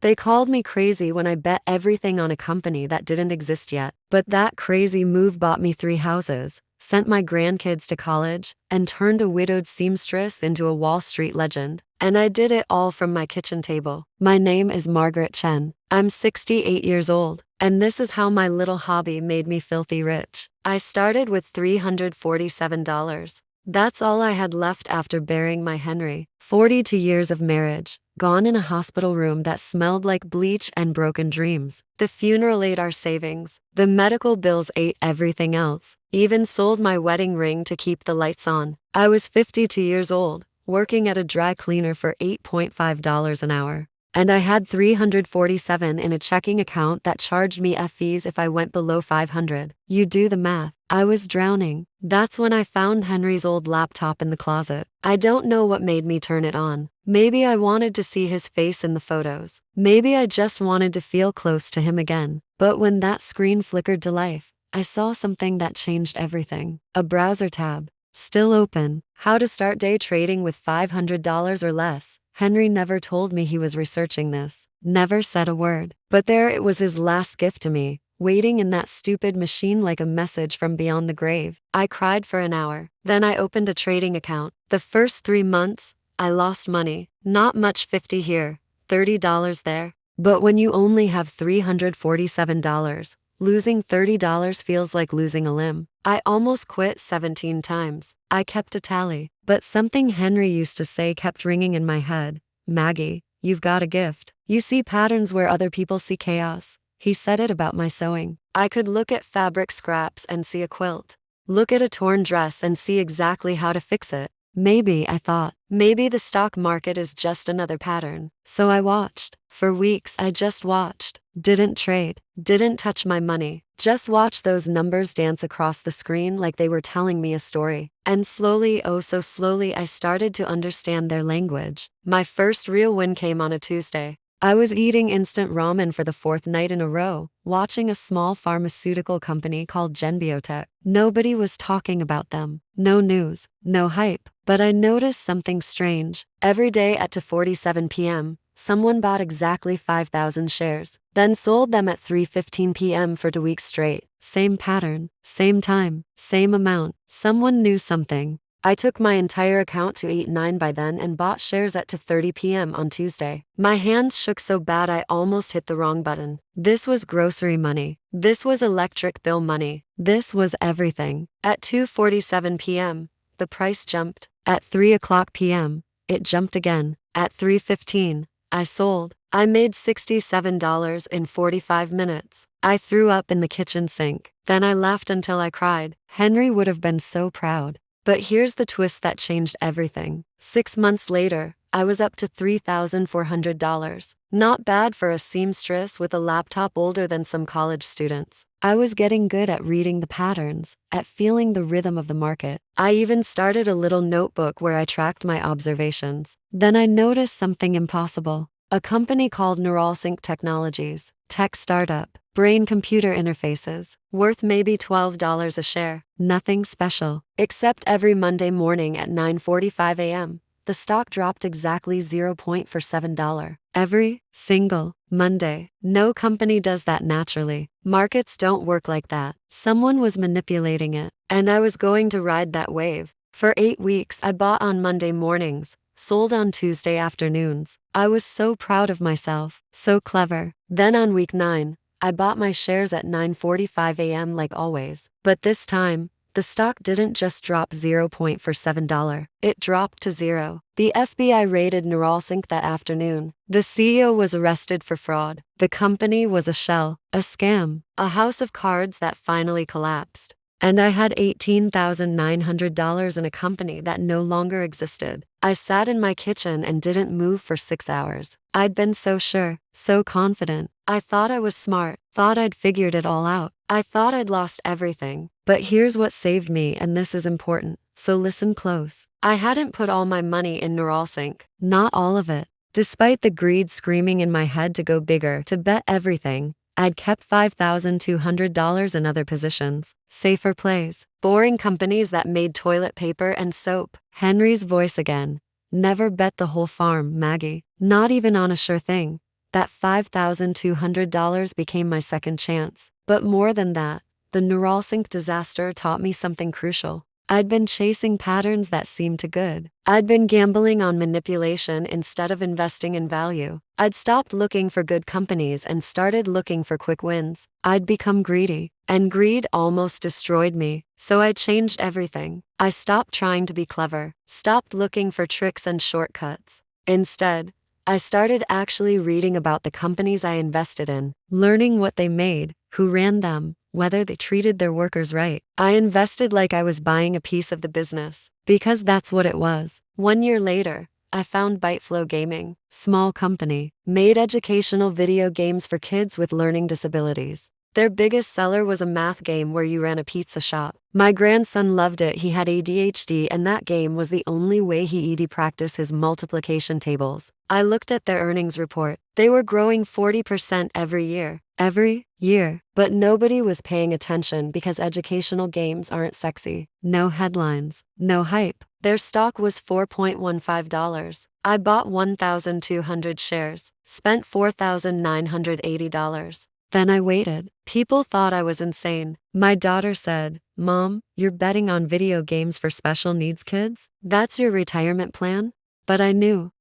They called me crazy when I bet everything on a company that didn't exist yet. But that crazy move bought me 3 houses, sent my grandkids to college, and turned a widowed seamstress into a Wall Street legend. And I did it all from my kitchen table. My name is Margaret Chen. I'm 68 years old, and this is how my little hobby made me filthy rich. I started with $347. That's all I had left after burying my Henry. 42 years of marriage, gone in a hospital room that smelled like bleach and broken dreams. The funeral ate our savings. The medical bills ate everything else. Even sold my wedding ring to keep the lights on. I was 52 years old, working at a dry cleaner for $8.5 an hour. And I had 347 in a checking account that charged me fees if I went below 500. You do the math. I was drowning. That's when I found Henry's old laptop in the closet. I don't know what made me turn it on. Maybe I wanted to see his face in the photos. Maybe I just wanted to feel close to him again. But when that screen flickered to life, I saw something that changed everything. A browser tab. Still open. How to start day trading with $500 or less. Henry never told me he was researching this. Never said a word. But there it was, his last gift to me, waiting in that stupid machine like a message from beyond the grave. I cried for an hour. Then I opened a trading account. The first 3 months, I lost money. Not much, 50 here, $30 there. But when you only have $347, losing $30 feels like losing a limb. I almost quit 17 times. I kept a tally. But something Henry used to say kept ringing in my head. Maggie, you've got a gift. You see patterns where other people see chaos. He said it about my sewing. I could look at fabric scraps and see a quilt. Look at a torn dress and see exactly how to fix it. Maybe, I thought, maybe the stock market is just another pattern. So I watched. For weeks, I just watched. Didn't trade. Didn't touch my money. Just watched those numbers dance across the screen like they were telling me a story. And slowly, oh so slowly, I started to understand their language. My first real win came on a Tuesday. I was eating instant ramen for the 4th night in a row, watching a small pharmaceutical company called Genbiotech. Nobody was talking about them. No news, no hype. But I noticed something strange. Every day at 2:47 p.m., someone bought exactly 5,000 shares, then sold them at 3:15 p.m. for 2 weeks straight. Same pattern, same time, same amount. Someone knew something. I took my entire account to 8-9 by then and bought shares at 2:30 p.m. on Tuesday. My hands shook so bad I almost hit the wrong button. This was grocery money. This was electric bill money. This was everything. At 2:47 p.m., the price jumped. At 3 o'clock p.m., it jumped again. At 3:15, I sold. I made $67 in 45 minutes. I threw up in the kitchen sink. Then I laughed until I cried. Henry would have been so proud. But here's the twist that changed everything. 6 months later, I was up to $3,400. Not bad for a seamstress with a laptop older than some college students. I was getting good at reading the patterns, at feeling the rhythm of the market. I even started a little notebook where I tracked my observations. Then I noticed something impossible. A company called Neuralink Technologies, tech startup, brain-computer interfaces, worth maybe $12 a share. Nothing special. Except every Monday morning at 9:45 a.m., the stock dropped exactly 0.47. Every single Monday. No company does that naturally. Markets don't work like that. Someone was manipulating it, and I was going to ride that wave. For 8 weeks, I bought on Monday mornings, sold on Tuesday afternoons. I was so proud of myself, so clever. Then on week 9, I bought my shares at 9:45 a.m. like always. But this time, the stock didn't just drop 0.47. It dropped to zero. The FBI raided Neuralink that afternoon. The CEO was arrested for fraud. The company was a shell, a scam, a house of cards that finally collapsed. And I had $18,900 in a company that no longer existed. I sat in my kitchen and didn't move for 6 hours. I'd been so sure, so confident. I thought I was smart, thought I'd figured it all out. I thought I'd lost everything. But here's what saved me, and this is important, so listen close. I hadn't put all my money in Neuralink. Not all of it. Despite the greed screaming in my head to go bigger, to bet everything, I'd kept $5,200 in other positions. Safer plays. Boring companies that made toilet paper and soap. Henry's voice again. Never bet the whole farm, Maggie. Not even on a sure thing. That $5,200 became my second chance. But more than that, the Neuralink disaster taught me something crucial. I'd been chasing patterns that seemed too good. I'd been gambling on manipulation instead of investing in value. I'd stopped looking for good companies and started looking for quick wins. I'd become greedy, and greed almost destroyed me. So I changed everything. I stopped trying to be clever, stopped looking for tricks and shortcuts. Instead, I started actually reading about the companies I invested in, learning what they made, who ran them, whether they treated their workers right. I invested like I was buying a piece of the business, because that's what it was. 1 year later, I found Byteflow Gaming, small company, made educational video games for kids with learning disabilities. Their biggest seller was a math game where you ran a pizza shop. My grandson loved it. He had ADHD, and that game was the only way he'd practice his multiplication tables. I looked at their earnings report. They were growing 40% every year. Every year. But nobody was paying attention because educational games aren't sexy. No headlines. No hype. Their stock was $4.15. I bought 1,200 shares, spent $4,980. Then I waited. People thought I was insane. My daughter said, "Mom, you're betting on video games for special needs kids? That's your retirement plan?" But I knew,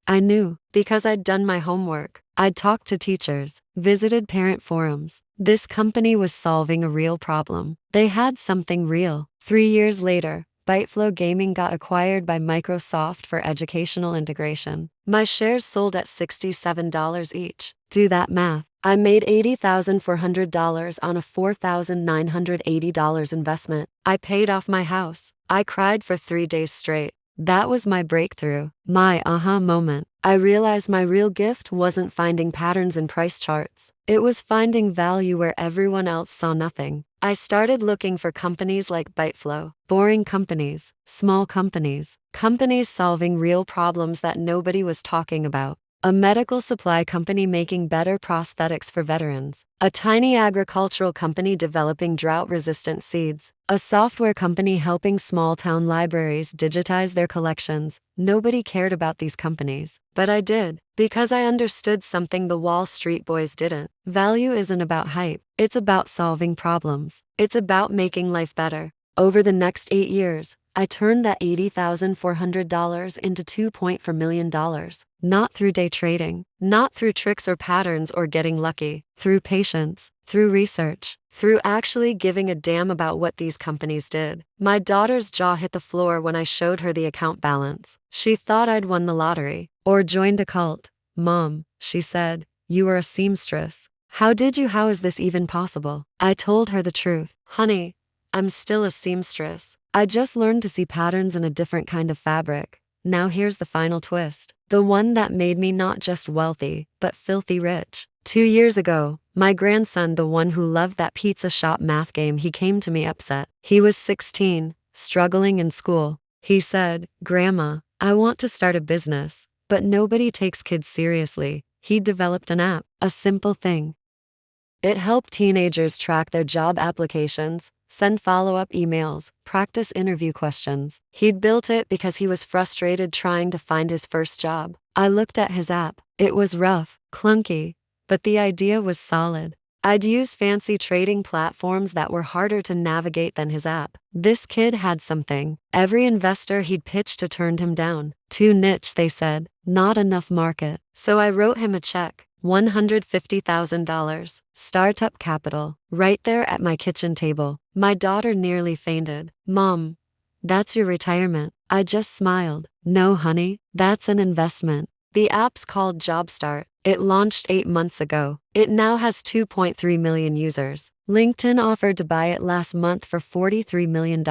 because I'd done my homework. I'd talked to teachers, visited parent forums. This company was solving a real problem. They had something real. 3 years later, Byteflow Gaming got acquired by Microsoft for educational integration. My shares sold at $67 each. Do that math. I made $80,400 on a $4,980 investment. I paid off my house. I cried for 3 days straight. That was my breakthrough, my aha moment. I realized my real gift wasn't finding patterns in price charts. It was finding value where everyone else saw nothing. I started looking for companies like Byteflow, boring companies, small companies, companies solving real problems that nobody was talking about. A medical supply company making better prosthetics for veterans. A tiny agricultural company developing drought-resistant seeds. A software company helping small-town libraries digitize their collections. Nobody cared about these companies. But I did, because I understood something the Wall Street boys didn't. Value isn't about hype. It's about solving problems. It's about making life better. Over the next 8 years, I turned that $80,400 into $2.4 million. Not through day trading, not through tricks or patterns or getting lucky, through patience, through research, through actually giving a damn about what these companies did. My daughter's jaw hit the floor when I showed her the account balance. She thought I'd won the lottery or joined a cult. "Mom," she said, "you are a seamstress. How is this even possible?" I told her the truth. "Honey, I'm still a seamstress. I just learned to see patterns in a different kind of fabric. Now here's the final twist. The one that made me not just wealthy, but filthy rich. 2 years ago, my grandson, the one who loved that pizza shop math game, he came to me upset. He was 16, struggling in school. He said, "Grandma, I want to start a business, but nobody takes kids seriously." He developed an app, a simple thing. It helped teenagers track their job applications, send follow-up emails, practice interview questions. He'd built it because he was frustrated trying to find his first job. I looked at his app. It was rough, clunky, but the idea was solid. I'd used fancy trading platforms that were harder to navigate than his app. This kid had something. Every investor he'd pitched to turned him down. Too niche, they said. Not enough market. So I wrote him a check. $150,000, startup capital, right there at my kitchen table. My daughter nearly fainted. "Mom, that's your retirement." I just smiled. "No, honey, that's an investment." The app's called Jobstart. It launched 8 months ago. It now has 2.3 million users. LinkedIn offered to buy it last month for $43 million.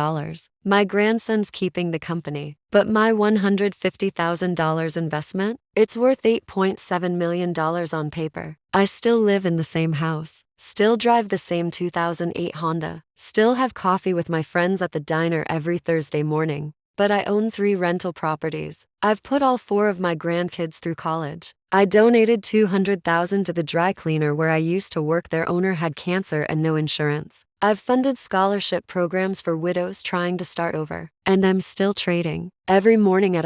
My grandson's keeping the company, but my $150,000 investment? It's worth $8.7 million on paper. I still live in the same house, still drive the same 2008 Honda, still have coffee with my friends at the diner every Thursday morning. But I own 3 rental properties. I've put all 4 of my grandkids through college. I donated $200,000 to the dry cleaner where I used to work. Their owner had cancer and no insurance. I've funded scholarship programs for widows trying to start over. And I'm still trading. Every morning at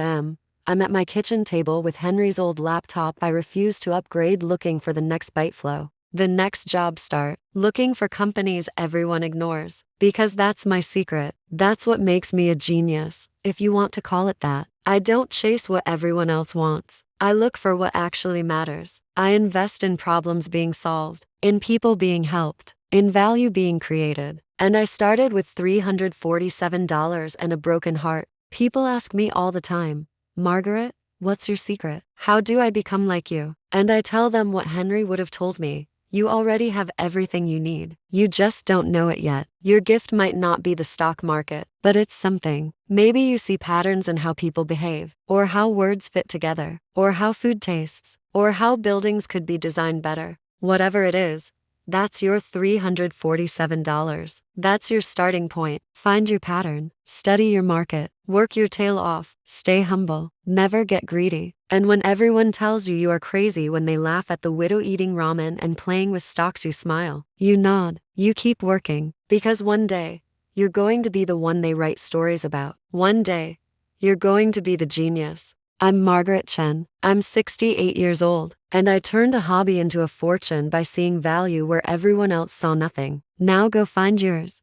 I'm at my kitchen table with Henry's old laptop I refuse to upgrade, looking for the next Byteflow, the next job start, looking for companies everyone ignores. Because that's my secret. That's what makes me a genius, if you want to call it that. I don't chase what everyone else wants. I look for what actually matters. I invest in problems being solved, in people being helped, in value being created. And I started with $347 and a broken heart. People ask me all the time, Margaret, what's your secret? How do I become like you? And I tell them what Henry would have told me. You already have everything you need. You just don't know it yet. Your gift might not be the stock market, but it's something. Maybe you see patterns in how people behave, or how words fit together, or how food tastes, or how buildings could be designed better. Whatever it is, that's your $347. That's your starting point. Find your pattern, study your market, work your tail off, stay humble, never get greedy. And when everyone tells you are crazy, when they laugh at the widow eating ramen and playing with stocks, you smile, you nod, you keep working, because one day, you're going to be the one they write stories about. One day, you're going to be the genius. I'm Margaret Chen. I'm 68 years old, and I turned a hobby into a fortune by seeing value where everyone else saw nothing. Now go find yours.